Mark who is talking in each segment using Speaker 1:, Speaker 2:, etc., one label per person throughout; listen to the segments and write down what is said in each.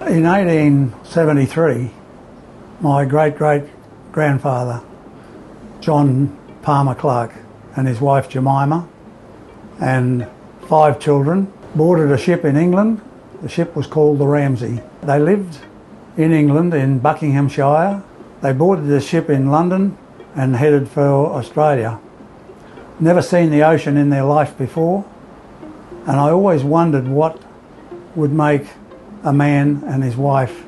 Speaker 1: In 1873, my great-great-grandfather, John Palmer Clarke, and his wife Jemima, and 5 children, boarded a ship in England. The ship was called the Ramsay. They lived in England, in Buckinghamshire. They boarded the ship in London and headed for Australia. Never seen the ocean in their life before, and I always wondered what would make a man and his wife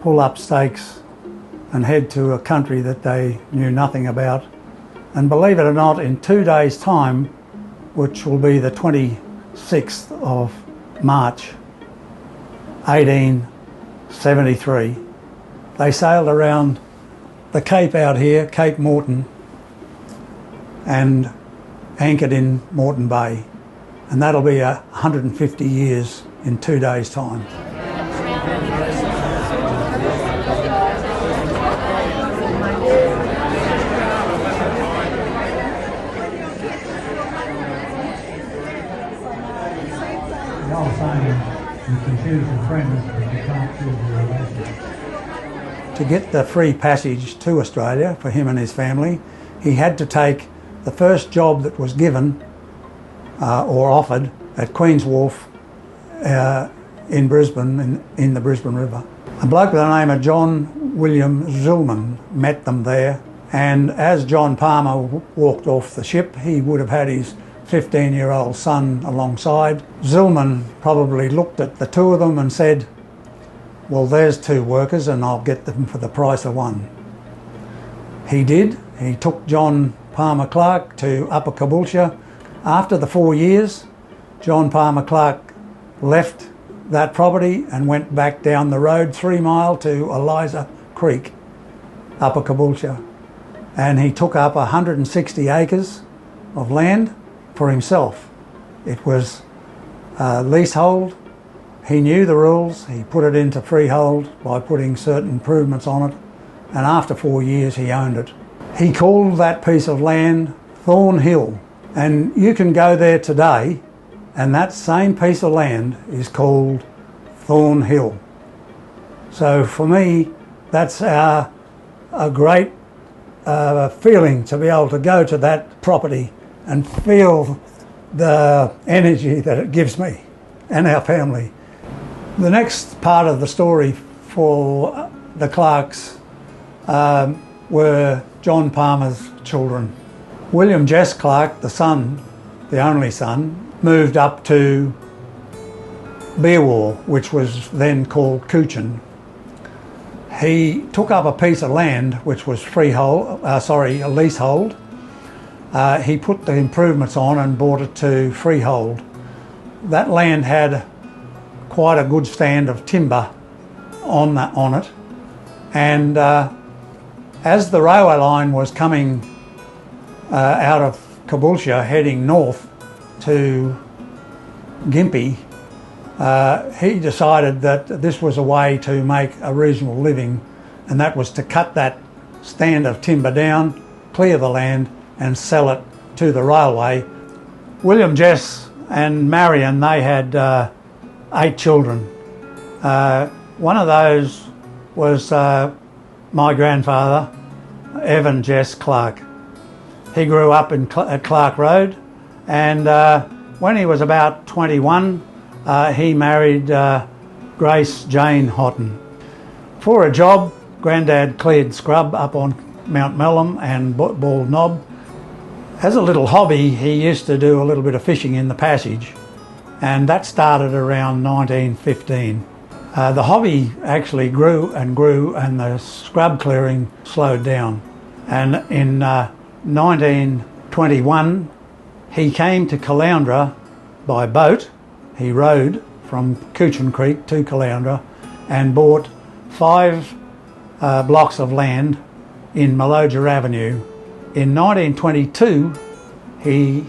Speaker 1: pull up stakes and head to a country that they knew nothing about. And believe it or not, in 2 days' time, which will be the 26th of March 1873, they sailed around the Cape out here, Cape Morton, and anchored in Moreton Bay. And that'll be 150 years in 2 days' time. The old saying, you can choose your friends, but you can't choose your relations. To get the free passage to Australia for him and his family, he had to take the first job that was given or offered at Queen's Wharf in Brisbane, in the Brisbane River. A bloke by the name of John William Zillman met them there, and as John Palmer walked off the ship, he would have had his 15-year-old son alongside. Zillman probably looked at the two of them and said, well, there's 2 workers and I'll get them for the price of 1. He did. He took John Palmer Clarke to Upper Caboolture. After the 4 years, John Palmer Clarke left that property and went back down the road 3 mile to Eliza Creek, Upper Caboolture. And he took up 160 acres of land for himself. It was leasehold. He knew the rules. He put it into freehold by putting certain improvements on it, and after 4 years he owned it. He called that piece of land Thornhill, and you can go there today and that same piece of land is called Thornhill. So for me, that's a great feeling to be able to go to that property and feel the energy that it gives me and our family. The next part of the story for the Clarkes were John Palmer's children. William Jess Clarke, the son, the only son, moved up to Beerwar, which was then called Coochin. He took up a piece of land which was a leasehold. He put the improvements on and brought it to freehold. That land had quite a good stand of timber on it, and as the railway line was coming out of Caboolture heading north to Gympie, he decided that this was a way to make a reasonable living, and that was to cut that stand of timber down, clear the land and sell it to the railway. William Jess and Marion, they had 8 children. One of those was my grandfather, Evan Jess Clarke. He grew up at Clarke Road, and when he was about 21, he married Grace Jane Houghton. For a job, Grandad cleared scrub up on Mount Melham and Bald Knob. As a little hobby, he used to do a little bit of fishing in the passage, and that started around 1915. The hobby actually grew, and the scrub clearing slowed down. And in 1921, he came to Caloundra by boat. He rowed from Coochin Creek to Caloundra and bought 5 blocks of land in Maloja Avenue. In 1922, he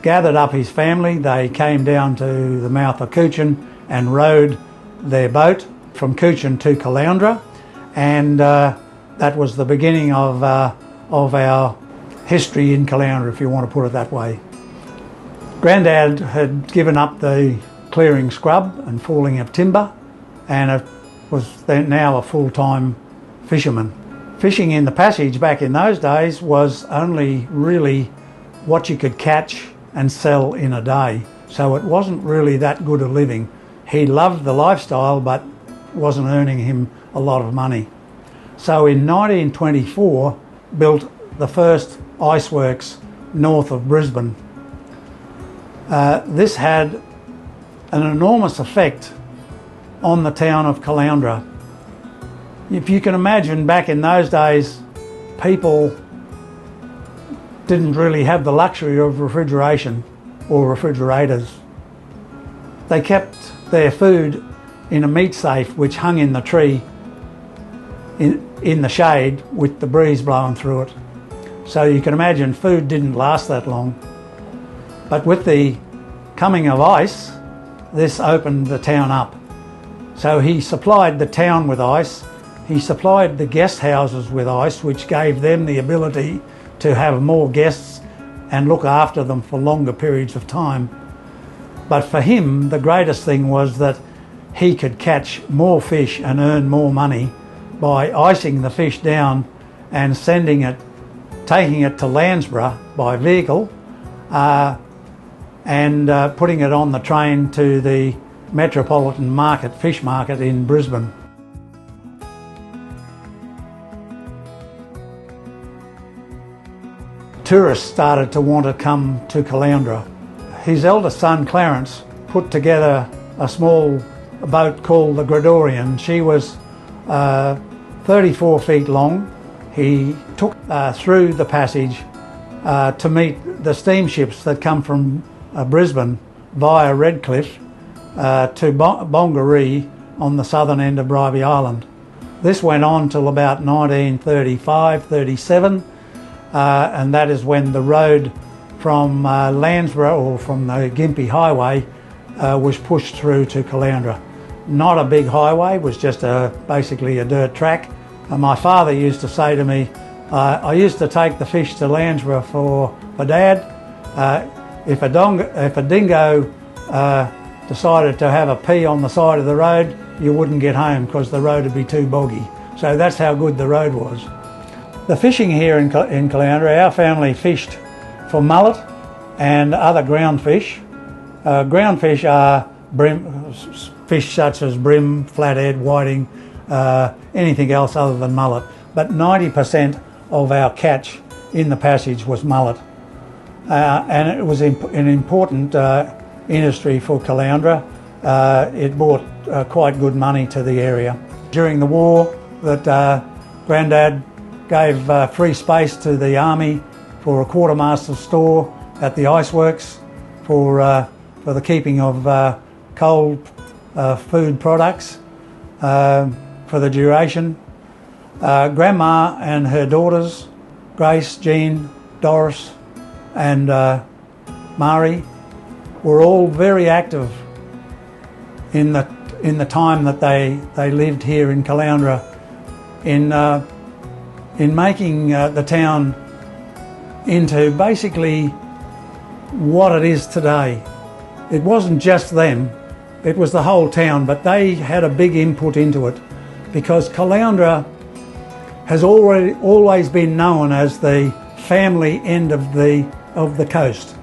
Speaker 1: gathered up his family. They came down to the mouth of Coochin and rowed their boat from Coochin to Caloundra, and that was the beginning of our history in Caloundra, if you want to put it that way. Grandad had given up the clearing scrub and falling of timber, and was then now a full-time fisherman. Fishing in the passage back in those days was only really what you could catch and sell in a day, so it wasn't really that good a living. He loved the lifestyle but wasn't earning him a lot of money. So in 1924 built the first iceworks north of Brisbane. This had an enormous effect on the town of Caloundra. If you can imagine, back in those days, people didn't really have the luxury of refrigeration or refrigerators. They kept their food in a meat safe which hung in the tree in the shade with the breeze blowing through it. So you can imagine food didn't last that long. But with the coming of ice, this opened the town up. So he supplied the town with ice. He supplied the guest houses with ice, which gave them the ability to have more guests and look after them for longer periods of time. But for him, the greatest thing was that he could catch more fish and earn more money by icing the fish down and taking it to Landsborough by vehicle and putting it on the train to the Metropolitan Market, fish market in Brisbane. Tourists started to want to come to Caloundra. His eldest son, Clarence, put together a small boat called the Gregorian. She was 34 feet long. He took through the passage to meet the steamships that come from Brisbane via Redcliffe to Bongaree on the southern end of Bribie Island. This went on till about 1935-37, and that is when the road from Landsborough, or from the Gympie Highway, was pushed through to Caloundra. Not a big highway, it was just basically a dirt track. And my father used to say to me, I used to take the fish to Landsborough for Dad. If a dingo decided to have a pee on the side of the road, you wouldn't get home because the road would be too boggy. So that's how good the road was. The fishing here in Caloundra, our family fished for mullet and other ground fish. Ground fish are fish such as bream, flathead, whiting, anything else other than mullet. But 90% of our catch in the passage was mullet. And it was an important industry for Caloundra. It brought quite good money to the area. During the war, that Grandad gave free space to the army for a quartermaster's store at the iceworks for the keeping of cold food products for the duration. Grandma and her daughters, Grace, Jean, Doris and Mari, were all very active in the time that they lived here in Caloundra in making the town into basically what it is today. It wasn't just them, it was the whole town, but they had a big input into it because Caloundra has always been known as the family end of the coast.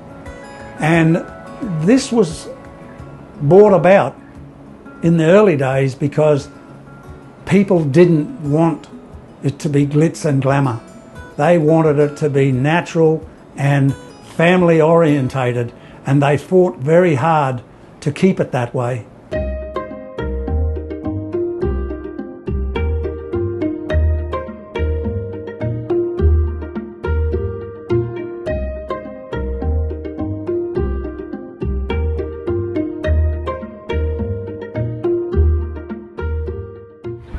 Speaker 1: And this was brought about in the early days because people didn't want it to be glitz and glamour. They wanted it to be natural and family orientated, and they fought very hard to keep it that way.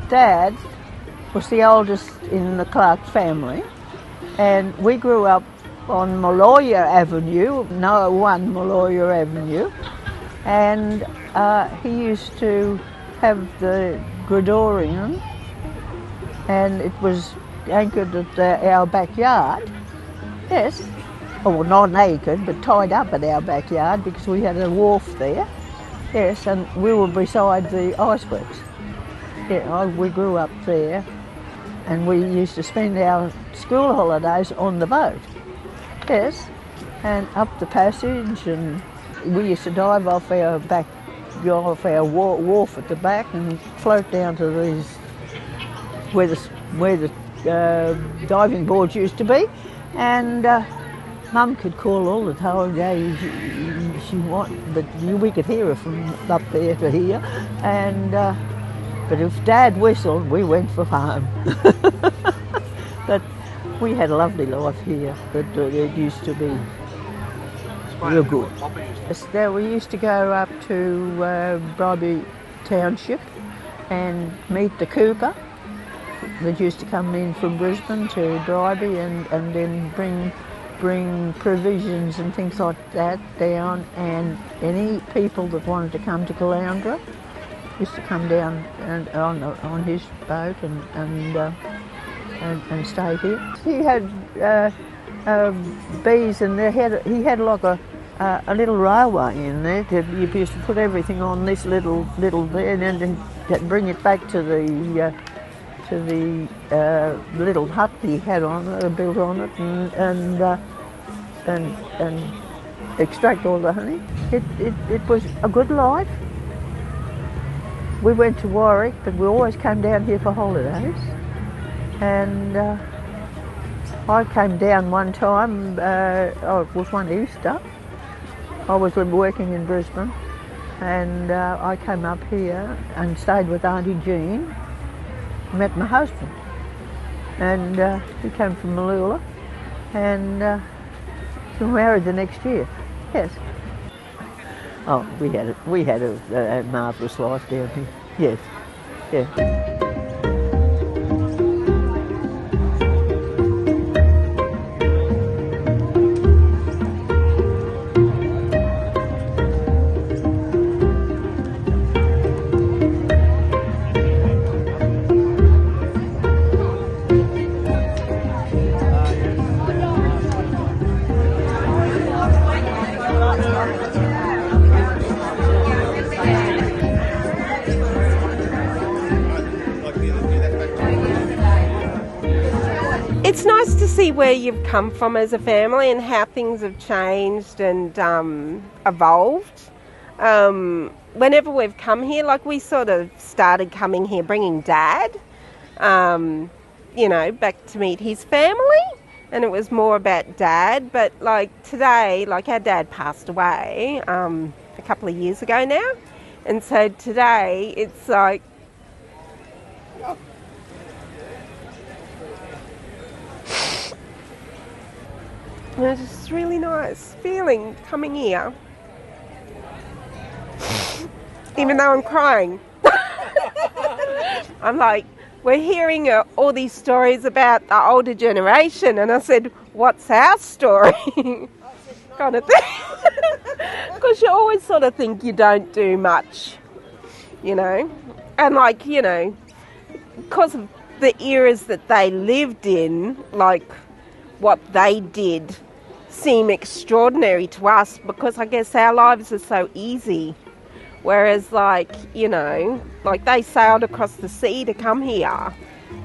Speaker 2: Dad was the oldest in the Clarke family, and we grew up on Maloya Avenue, no 1 Maloya Avenue, and he used to have the Gregorian, and it was anchored at our backyard, yes, or not anchored but tied up at our backyard because we had a wharf there, yes, and we were beside the iceworks. Yeah, we grew up there, and we used to spend our school holidays on the boat. Yes, and up the passage, and we used to dive off our wharf at the back and float down to these where the diving boards used to be, and Mum could call all the time. But we could hear her from up there to here, and but if Dad whistled, we went for home. But we had a lovely life here. But it used to be real good. There we used to go up to Bribey Township and meet the Cooper that used to come in from Brisbane to Bribey and then bring provisions and things like that down, and any people that wanted to come to Caloundra used to come down and on his boat and stay here. He had bees, and he had like a little railway in there. You used to put everything on this little bit and then bring it back to the little hut he had built on it, and extract all the honey. It was a good life. We went to Warwick, but we always came down here for holidays. And I came down one time, it was one Easter. I was working in Brisbane, and I came up here and stayed with Auntie Jean, met my husband, and he came from Malula, and we were married the next year. Yes. Oh, we had a marvellous life down here. Yes. Yeah.
Speaker 3: It's nice to see where you've come from as a family and how things have changed and evolved. Whenever we've come here, like we sort of started coming here bringing Dad, back to meet his family, and it was more about Dad. But like today, like our dad passed away a couple of years ago now, and so today it's like, it's just really nice feeling coming here, even though I'm crying. I'm like, we're hearing all these stories about the older generation, and I said, what's our story? Kind of thing. Because you always sort of think you don't do much, and like, because of the eras that they lived in, like what they did seem extraordinary to us, because I guess our lives are so easy. Whereas like they sailed across the sea to come here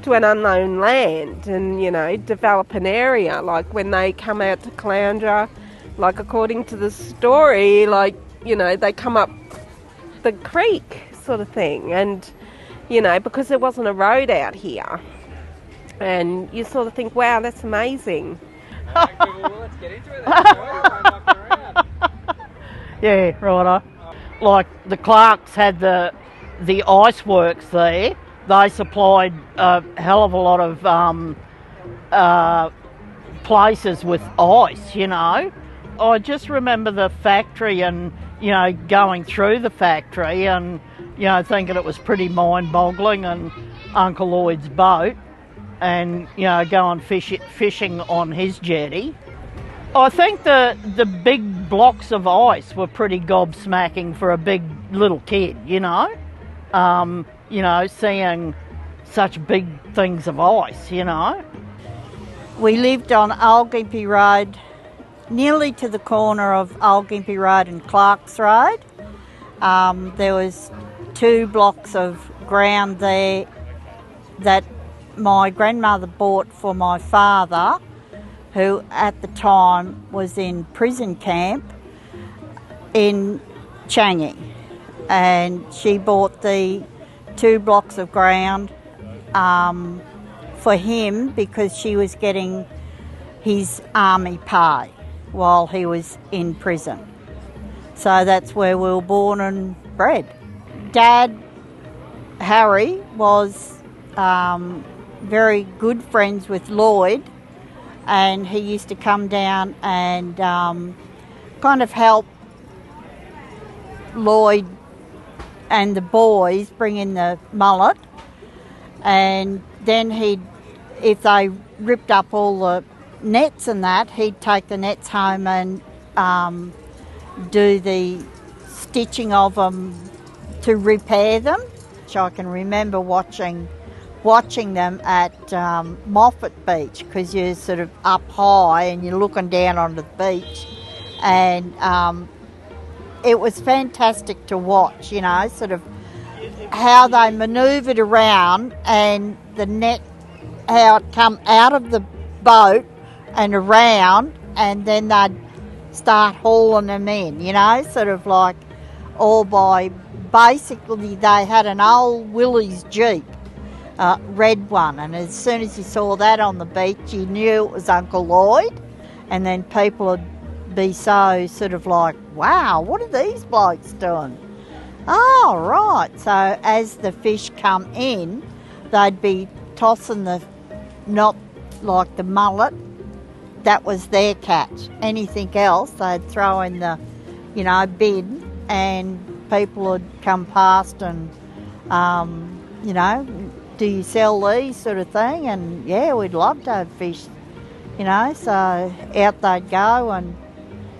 Speaker 3: to an unknown land and, develop an area. Like when they come out to Caloundra, like according to the story, like, they come up the creek sort of thing, and, because there wasn't a road out here. And you sort of think, wow, that's amazing.
Speaker 4: Well, let's get into it then.
Speaker 5: Yeah, righto. Like the Clarkes had the iceworks there. They supplied a hell of a lot of places with ice, I just remember the factory and, going through the factory and, thinking it was pretty mind-boggling, and Uncle Lloyd's boat and, going fishing on his jetty. I think the big blocks of ice were pretty gobsmacking for a big little kid, seeing such big things of ice,
Speaker 6: We lived on Algympie Road, nearly to the corner of Algympie Road and Clarke's Road. There was 2 blocks of ground there that my grandmother bought for my father, who at the time was in prison camp in Changi. And she bought the 2 blocks of ground for him because she was getting his army pay while he was in prison. So that's where we were born and bred. Dad, Harry, was very good friends with Lloyd, and he used to come down and kind of help Lloyd and the boys bring in the mullet, and then if they ripped up all the nets and that, he'd take the nets home and do the stitching of them to repair them. So I can remember watching them at Moffat Beach, because you're sort of up high and you're looking down onto the beach, and it was fantastic to watch, you know, sort of how they manoeuvred around and the net, how it come out of the boat and around, and then they'd start hauling them in, you know, sort of like all by, basically they had an old Willys Jeep, red one, and as soon as you saw that on the beach you knew it was Uncle Lloyd, and then people would be so sort of like, wow, what are these blokes doing? Oh, right. So as the fish come in, they'd be tossing the, not like the mullet, that was their catch. Anything else they'd throw in the, you know, bin, and people would come past and, you know, do you sell these sort of thing? And yeah, we'd love to have fish, you know, so out they'd go. And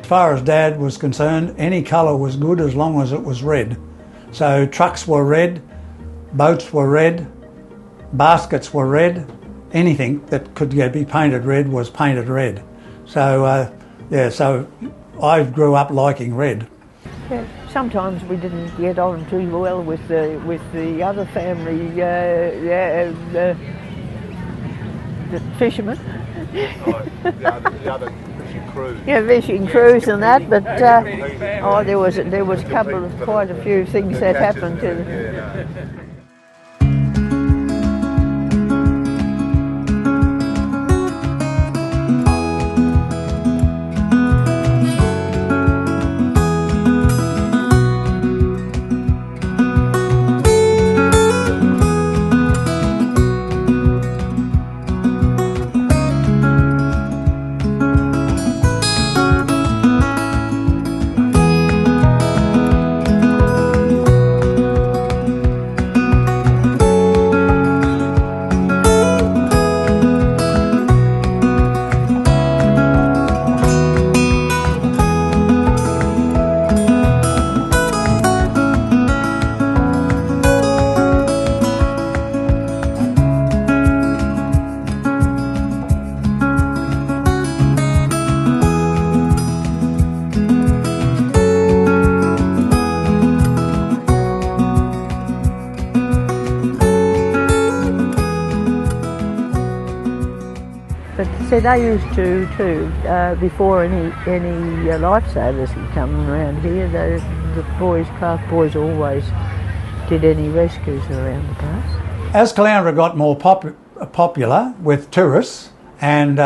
Speaker 1: as far as Dad was concerned, any colour was good as long as it was red. So trucks were red, boats were red, baskets were red, anything that could be painted red was painted red. So so I grew up liking red.
Speaker 2: Yeah, sometimes we didn't get on too well with the other family, the fishermen.
Speaker 7: The other fishing crews.
Speaker 2: Yeah, fishing crews and that, but there was a couple of quite a few things that happened to them. So they used to too, before any lifesavers could come around here, the boys, Clarke boys, always did any rescues around the place.
Speaker 1: As Caloundra got more popular with tourists, and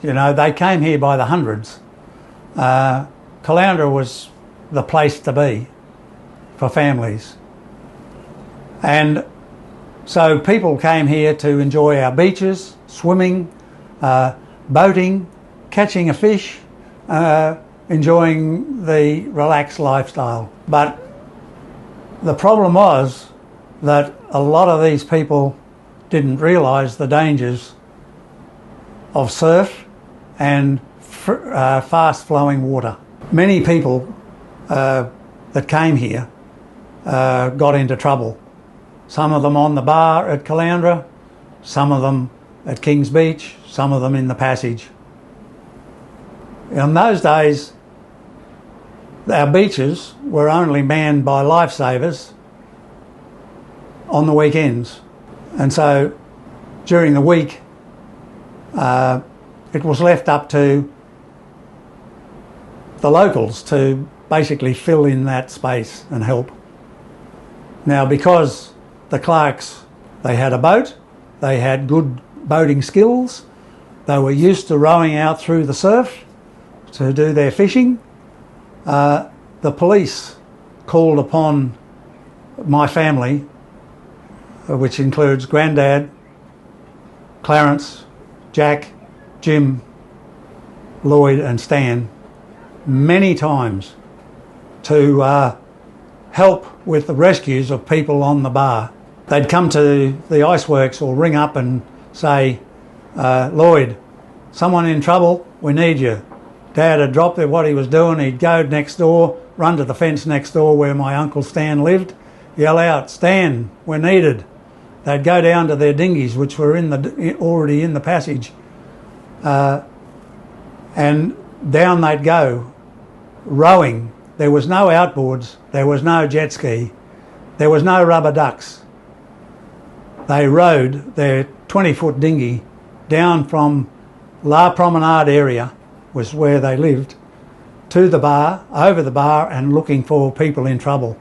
Speaker 1: you know, they came here by the hundreds, Caloundra was the place to be for families. And so people came here to enjoy our beaches, swimming, boating, catching a fish, enjoying the relaxed lifestyle. But the problem was that a lot of these people didn't realise the dangers of surf and fast-flowing water. Many people that came here got into trouble. Some of them on the bar at Caloundra, some of them at Kings Beach, some of them in the passage. In those days, our beaches were only manned by lifesavers on the weekends. And so during the week, it was left up to the locals to basically fill in that space and help. Now, because the Clarkes, they had a boat, they had good boating skills, they were used to rowing out through the surf to do their fishing, the police called upon my family, which includes Grandad, Clarence, Jack, Jim, Lloyd and Stan, many times to help with the rescues of people on the bar. They'd come to the iceworks or ring up and say, Lloyd, someone in trouble, we need you. Dad had dropped what he was doing, he'd go next door, run to the fence next door where my Uncle Stan lived, yell out, Stan, we're needed. They'd go down to their dinghies, which were already in the passage, and down they'd go, rowing. There was no outboards, there was no jet ski, there was no rubber ducks. They rowed their 20-foot dinghy down from La Promenade area, was where they lived, to the bar, over the bar, and looking for people in trouble.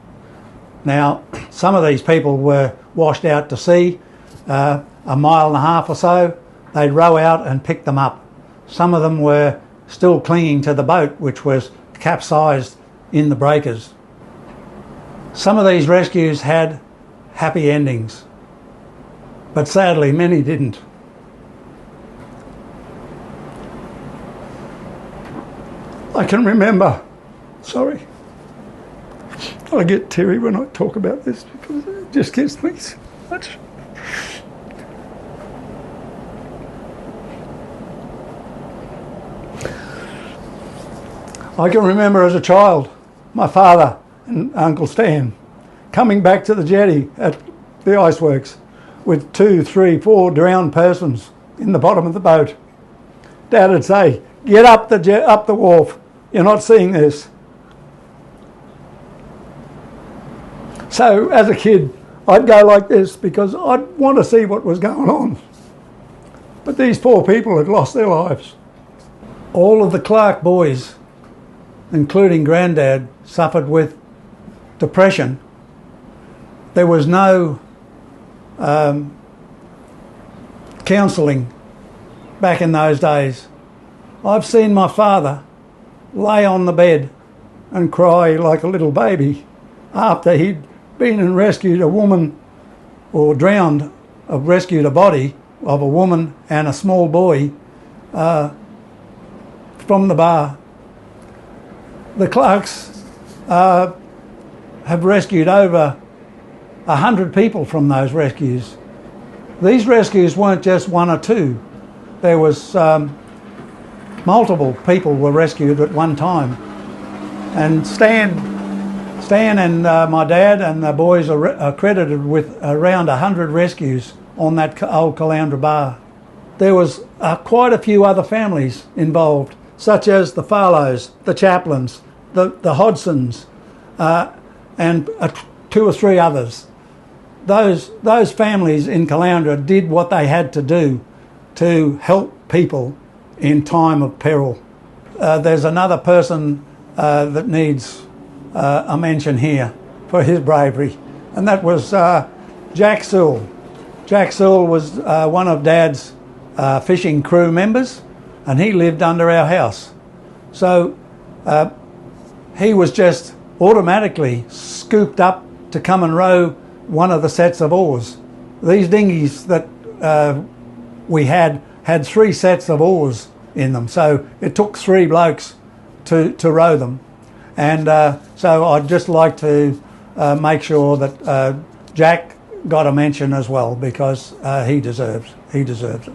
Speaker 1: Now, some of these people were washed out to sea, a mile and a half or so. They'd row out and pick them up. Some of them were still clinging to the boat, which was capsized in the breakers. Some of these rescues had happy endings, but sadly many didn't. I can remember, sorry, I get teary when I talk about this because it just gets me so much. I can remember as a child, my father and Uncle Stan coming back to the jetty at the iceworks with 2, 3, 4 drowned persons in the bottom of the boat. Dad would say, get up the wharf, you're not seeing this. So as a kid, I'd go like this because I'd want to see what was going on. But these poor people had lost their lives. All of the Clarke boys, including Grandad, suffered with depression. There was no counselling back in those days. I've seen my father lay on the bed and cry like a little baby after he'd been and rescued a woman, or rescued a body of a woman and a small boy from the bar. The Clarkes have rescued over 100 people from those rescues. These rescues weren't just 1 or 2. There was multiple people were rescued at one time. And Stan and my dad and the boys are credited with around 100 rescues on that old Caloundra bar. There was quite a few other families involved, such as the Farlows, the Chaplins, the Hodsons, and 2 or 3 others. Those families in Caloundra did what they had to do to help people in time of peril. There's another person that needs a mention here for his bravery, and that was Jack Sewell. Jack Sewell was one of Dad's fishing crew members, and he lived under our house. So he was just automatically scooped up to come and row one of the sets of oars. These dinghies that we had 3 sets of oars in them, so it took 3 blokes to row them. And so I'd just like to make sure that Jack got a mention as well, because he deserves it.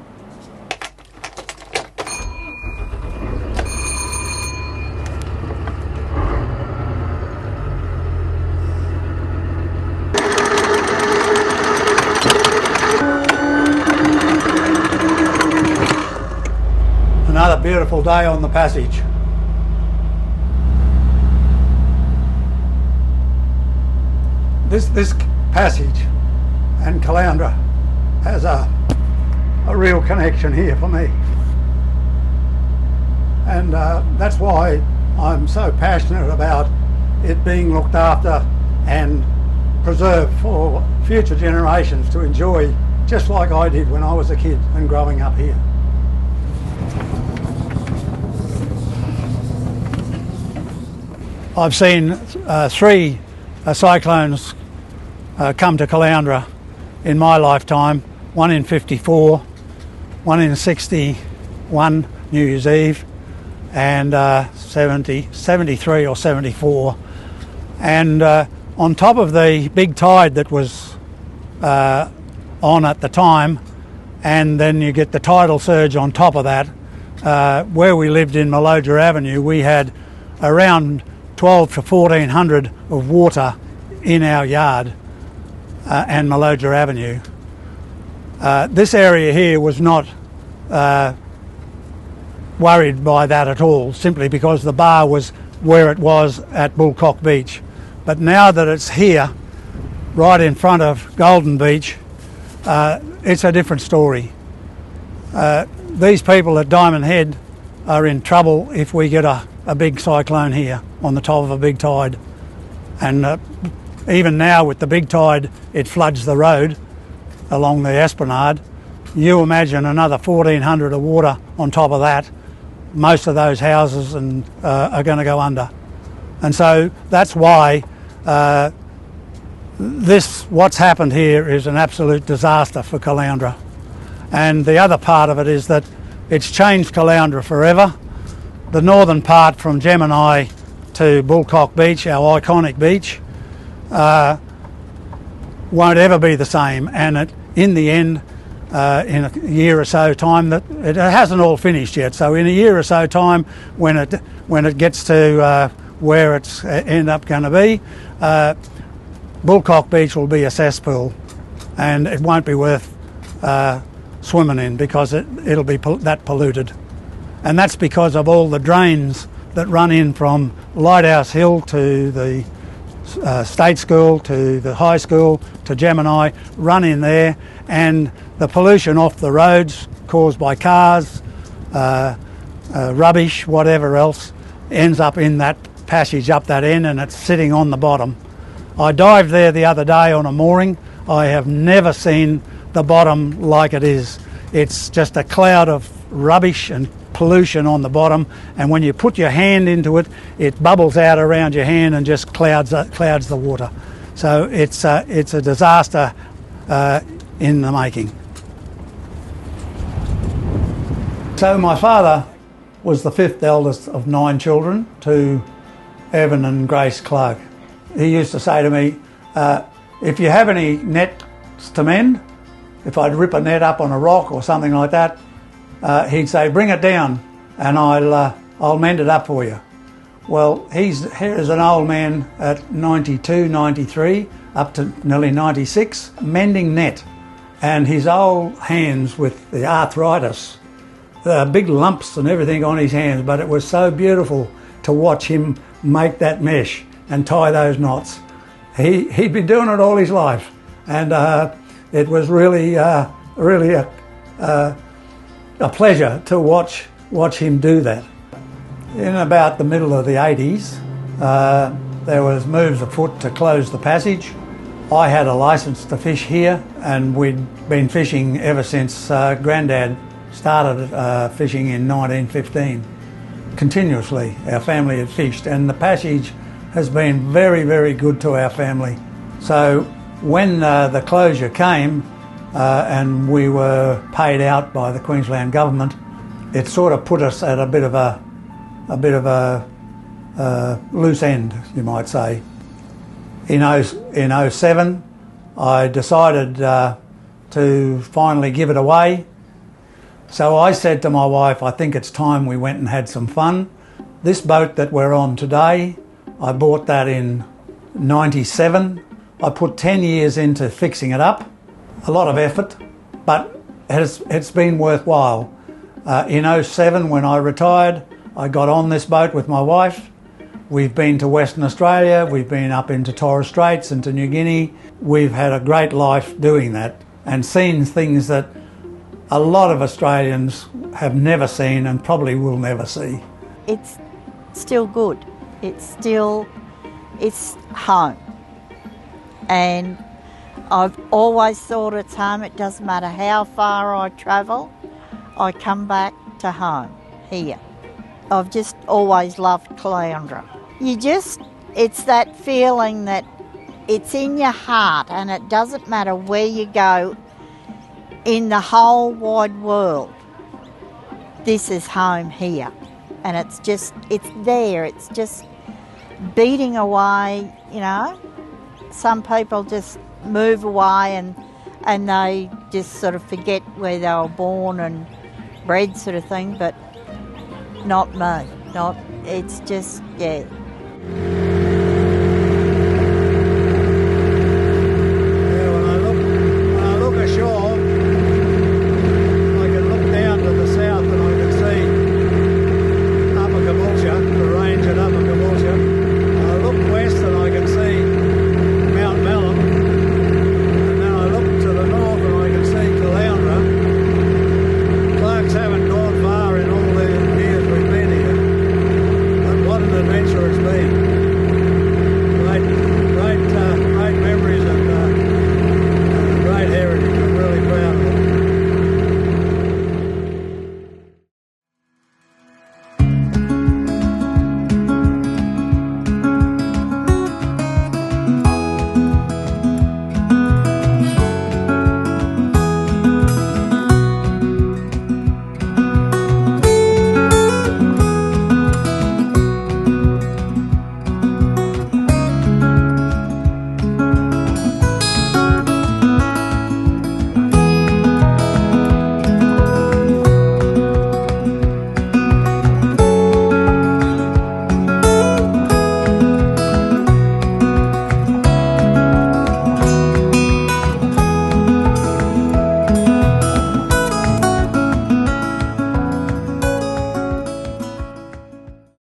Speaker 1: Another beautiful day on the passage. This passage and Caloundra has a real connection here for me. And that's why I'm so passionate about it being looked after and preserved for future generations to enjoy, just like I did when I was a kid and growing up here. I've seen three cyclones come to Caloundra in my lifetime, one in 54, one in 61, New Year's Eve, and 73 or 74. And on top of the big tide that was on at the time, and then you get the tidal surge on top of that, where we lived in Caloundra Avenue, we had around 12 to 1400 of water in our yard and Caloundra Avenue. This area here was not worried by that at all, simply because the bar was where it was at Bullcock Beach. But now that it's here, right in front of Golden Beach, it's a different story. These people at Diamond Head are in trouble if we get a big cyclone here on the top of a big tide. And even now with the big tide, it floods the road along the Esplanade. You imagine another 1400 of water on top of that. Most of those houses are going to go under. And so that's why what's happened here is an absolute disaster for Caloundra. And the other part of it is that it's changed Caloundra forever. The northern part from Gemini to Bullcock Beach, our iconic beach, won't ever be the same. And in the end, in a year or so time, that it hasn't all finished yet. So in a year or so time, when it gets to where it's end up going to be, Bullcock Beach will be a cesspool, and it won't be worth swimming in because it'll be that polluted. And that's because of all the drains that run in from Lighthouse Hill to the State School, to the high school, to Gemini, run in there, and the pollution off the roads caused by cars, rubbish, whatever else, ends up in that passage up that end, and it's sitting on the bottom. I dived there the other day on a mooring. I have never seen the bottom like it is. It's just a cloud of rubbish and pollution on the bottom, and when you put your hand into it, it bubbles out around your hand and just clouds the water. So it's a disaster in the making. So my father was the fifth eldest of 9 children to Evan and Grace Clarke. He used to say to me, if you have any nets to mend, if I'd rip a net up on a rock or something like that, he'd say, bring it down and I'll mend it up for you. Well, here is an old man at 92, 93, up to nearly 96, mending net. And his old hands with the arthritis, big lumps and everything on his hands, but it was so beautiful to watch him make that mesh and tie those knots. He'd been doing it all his life, and it was really a pleasure to watch him do that. In about the middle of the 80s, there was moves afoot to close the passage. I had a licence to fish here, and we'd been fishing ever since Grandad started fishing in 1915. Continuously, our family had fished, and the passage has been very, very good to our family. So when the closure came and we were paid out by the Queensland government, it sort of put us at a bit of a loose end, you might say. In 07, I decided to finally give it away. So I said to my wife, I think it's time we went and had some fun. This boat that we're on today, I bought that in 97. I put 10 years into fixing it up, a lot of effort, but it's been worthwhile. In 07, when I retired, I got on this boat with my wife. We've been to Western Australia, we've been up into Torres Straits and to New Guinea. We've had a great life doing that and seen things that a lot of Australians have never seen and probably will never see.
Speaker 6: It's still good. It's home. And I've always thought it's home. It doesn't matter how far I travel, I come back to home, here. I've just always loved Caloundra. It's that feeling that it's in your heart, and it doesn't matter where you go in the whole wide world. This is home here. And it's there, it's just beating away, you know. Some people just move away and they just sort of forget where they were born and bred sort of thing, but not me. It's just, yeah.